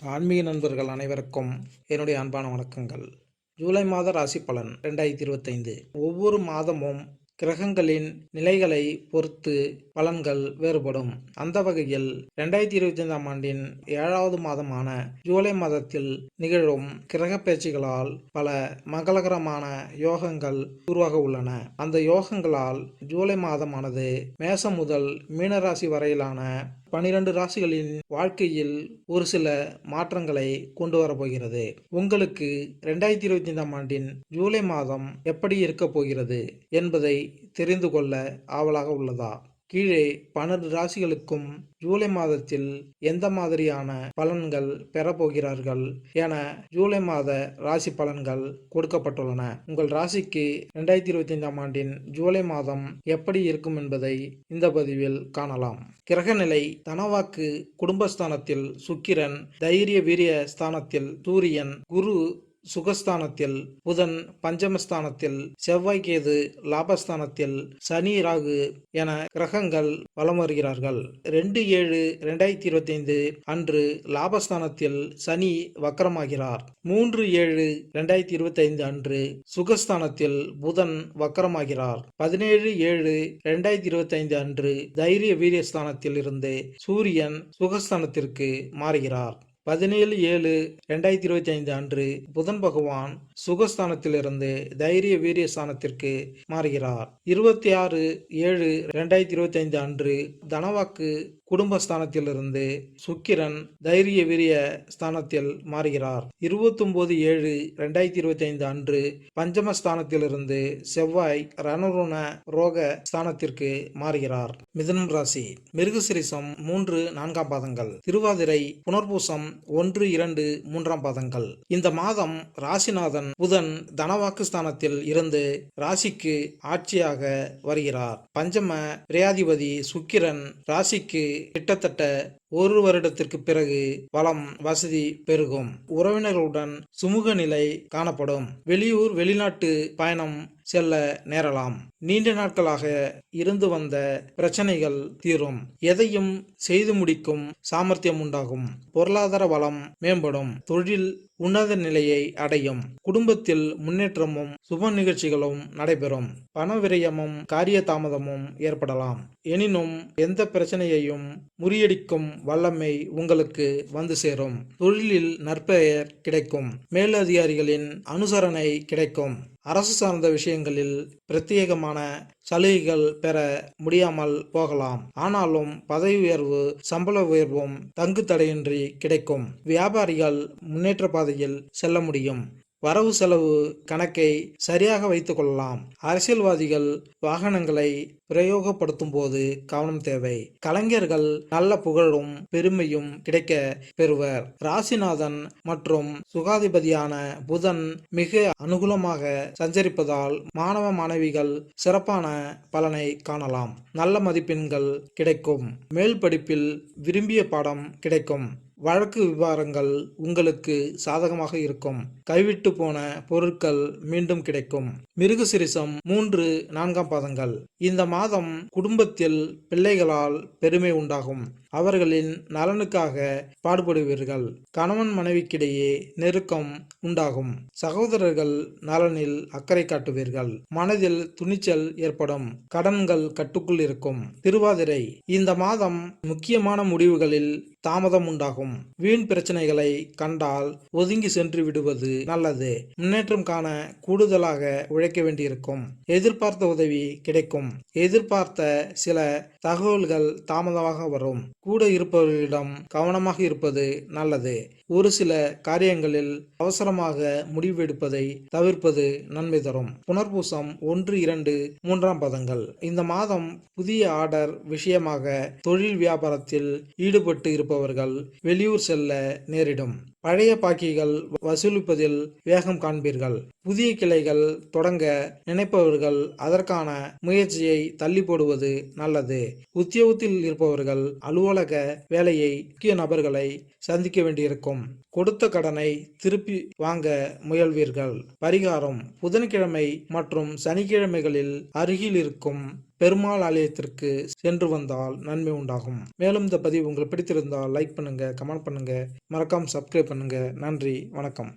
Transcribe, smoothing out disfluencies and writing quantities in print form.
ஆன்மீக நண்பர்கள் அனைவருக்கும் என்னுடைய அன்பான வணக்கங்கள். ஜூலை மாத ராசி பலன் 2025. ஒவ்வொரு மாதமும் கிரகங்களின் நிலைகளை பொறுத்து பலன்கள் வேறுபடும். அந்த வகையில் 2025ஆம் ஆண்டின் 7வது மாதமான ஜூலை மாதத்தில் நிகழும் கிரக பயிற்சிகளால் பல மங்களகரமான யோகங்கள் உருவாக உள்ளன. அந்த யோகங்களால் ஜூலை மாதமானது மேசம் முதல் மீனராசி வரையிலான 12 ராசிகளின் வாழ்க்கையில் ஒரு சில மாற்றங்களை கொண்டு வரப்போகிறது. உங்களுக்கு 2025ஆம் ஆண்டின் ஜூலை மாதம் எப்படி இருக்க போகிறது என்பதை தெரிந்து கொள்ள ஆவலாக உள்ளதா? கீழே 12 ராசிகளுக்கும் ஜூலை மாதத்தில் எந்த மாதிரியான பலன்கள் பெறப்போகிறார்கள் என ஜூலை மாத ராசி பலன்கள் கொடுக்கப்பட்டுள்ளன. உங்கள் ராசிக்கு 2025ஆம் ஆண்டின் ஜூலை மாதம் எப்படி இருக்கும் என்பதை இந்த பதிவில் காணலாம். கிரகநிலை: தனவாக்கு குடும்பஸ்தானத்தில் சுக்கிரன், தைரிய வீரிய ஸ்தானத்தில் சூரியன், குரு சுகஸ்தானத்தில், புதன் பஞ்சமஸ்தானத்தில், செவ்வாய் கேது லாபஸ்தானத்தில், சனி ராகு என கிரகங்கள் வலம் வருகிறார்கள். 2/7/2025 அன்று லாபஸ்தானத்தில் சனி வக்கரமாகிறார். 3/7/2025 அன்று சுகஸ்தானத்தில் புதன் வக்கரமாகிறார். 17/7/2025 அன்று தைரிய வீரியஸ்தானத்தில் இருந்து சூரியன் சுகஸ்தானத்திற்கு மாறுகிறார். 17/7/2025 அன்று புதன் பகவான் சுகஸ்தானத்திலிருந்து தைரிய வீரிய ஸ்தானத்திற்கு மாறுகிறார். 26/7/2025 அன்று தனவாக்கு குடும்பஸ்தானத்திலிருந்து சுக்கிரன் தைரிய வீரிய ஸ்தானத்தில் மாறுகிறார். 29/7/2025 அன்று பஞ்சமஸ்தானத்திலிருந்து செவ்வாய் ரணருண ரோக ஸ்தானத்திற்கு மாறுகிறார். மிதுனம் ராசி: மிருகசிரிசம் 3-4 பாதங்கள், திருவாதிரை புனர்பூசம் 1-2 3 பாதங்கள். இந்த மாதம் ராசிநாதன் புதன் தனவாக்கு ஸ்தானத்தில் இருந்து ராசிக்கு ஆட்சியாக வருகிறார். பஞ்சம விரையாதிபதி சுக்கிரன் ராசிக்கு கிட்டத்தட்ட ஒரு வருடத்திற்கு பிறகு வளம் வசதி பெருகும். உறவினர்களுடன் சுமூக நிலை காணப்படும். வெளியூர் வெளிநாட்டு பயணம் செல்ல நேரலாம். நீண்ட நாட்களாக இருந்து வந்த பிரச்சனைகள் தீரும். எதையும் செய்து முடிக்கும் சாமர்த்தியம் உண்டாகும். பொருளாதார வளம் மேம்படும். தொழில் உன்னத நிலையை அடையும். குடும்பத்தில் முன்னேற்றமும் சுப நிகழ்ச்சிகளும் நடைபெறும். பண விரயமும் காரிய தாமதமும் ஏற்படலாம். எனினும் எந்த பிரச்சனையையும் முறியடிக்கும் வல்லமை உங்களுக்கு வந்து சேரும். தொழிலில் நற்பெயர் கிடைக்கும். மேலதிகாரிகளின் அனுசரணை கிடைக்கும். அரசு சார்ந்த விஷயங்களில் பிரத்யேகமான சலுகைகள் பெற முடியாமல் போகலாம். ஆனாலும் பதவி உயர்வு, சம்பள உயர்வும் தங்கு தடையின்றி கிடைக்கும். வியாபாரிகள் முன்னேற்ற பாதையில் செல்ல முடியும். வரவு செலவு கணக்கை சரியாக வைத்துக் கொள்ளலாம். அரசியல்வாதிகள் வாகனங்களை பிரயோகப்படுத்தும் போது கவனம் தேவை. கலைஞர்கள் நல்ல புகழும் பெருமையும் கிடைக்க பெறுவர். ராசிநாதன் மற்றும் சுகாதிபதியான புதன் மிக அனுகூலமாக சஞ்சரிப்பதால் மாணவ மாணவிகள் சிறப்பான பலனை காணலாம். நல்ல மதிப்பெண்கள் கிடைக்கும். மேல் படிப்பில் விரும்பிய பாடம் கிடைக்கும். வழக்கு விவகாரங்கள் உங்களுக்கு சாதகமாக இருக்கும். கைவிட்டு போன பொருட்கள் மீண்டும் கிடைக்கும். மிருகசிரிசம் 3-4 பாதங்கள். இந்த மாதம் குடும்பத்தில் பிள்ளைகளால் பெருமை உண்டாகும். அவர்களின் நலனுக்காக பாடுபடுவீர்கள். கணவன் மனைவிக்கிடையே நெருக்கம் உண்டாகும். சகோதரர்கள் நலனில் அக்கறை காட்டுவீர்கள். மனதில் துணிச்சல் ஏற்படும். கடன்கள் கட்டுக்குள் இருக்கும். திருவாதிரை: இந்த மாதம் முக்கியமான முடிவுகளில் தாமதம் உண்டாகும். வீண் பிரச்சனைகளை கண்டால் ஒதுங்கி சென்று விடுவது நல்லது. முன்னேற்றம் காண கூடுதலாக உழைக்க வேண்டியிருக்கும். எதிர்பார்த்த உதவி கிடைக்கும். எதிர்பார்த்த சில தகவல்கள் தாமதமாக வரும். கூட இருப்பவர்களிடம் கவனமாக இருப்பது நல்லது. ஒரு சில காரியங்களில் அவசரமாக முடிவெடுப்பதை தவிர்ப்பது நன்மை தரும். புனர்பூசம் 1-2 3 பாதங்கள். இந்த மாதம் புதிய ஆர்டர் விஷயமாக தொழில் வியாபாரத்தில் ஈடுபட்டு இருப்பவர்கள் வெளியூர் செல்ல நேரிடும். பழைய பாக்கிகள் வசூலிப்பதில் வேகம் காண்பீர்கள். புதிய கிளைகள் தொடங்க நினைப்பவர்கள் அதற்கான முயற்சியை தள்ளி போடுவது நல்லது. உத்தியோகத்தில் இருப்பவர்கள் அலுவலக வேலையை முக்கிய நபர்களை சந்திக்க வேண்டியிருக்கும். கொடுத்த கடனை திருப்பி வாங்க முயல்வீர்கள். பரிகாரம்: புதன்கிழமை மற்றும் சனிக்கிழமைகளில் அருகில் இருக்கும் பெருமாள் ஆலயத்திற்கு சென்று வந்தால் நன்மை உண்டாகும். மேலும் இந்த பதிவு உங்களுக்கு பிடித்திருந்தால் லைக் பண்ணுங்க, கமெண்ட் பண்ணுங்க, மறக்காம சப்ஸ்கிரைப் பண்ணுங்க. நன்றி, வணக்கம்.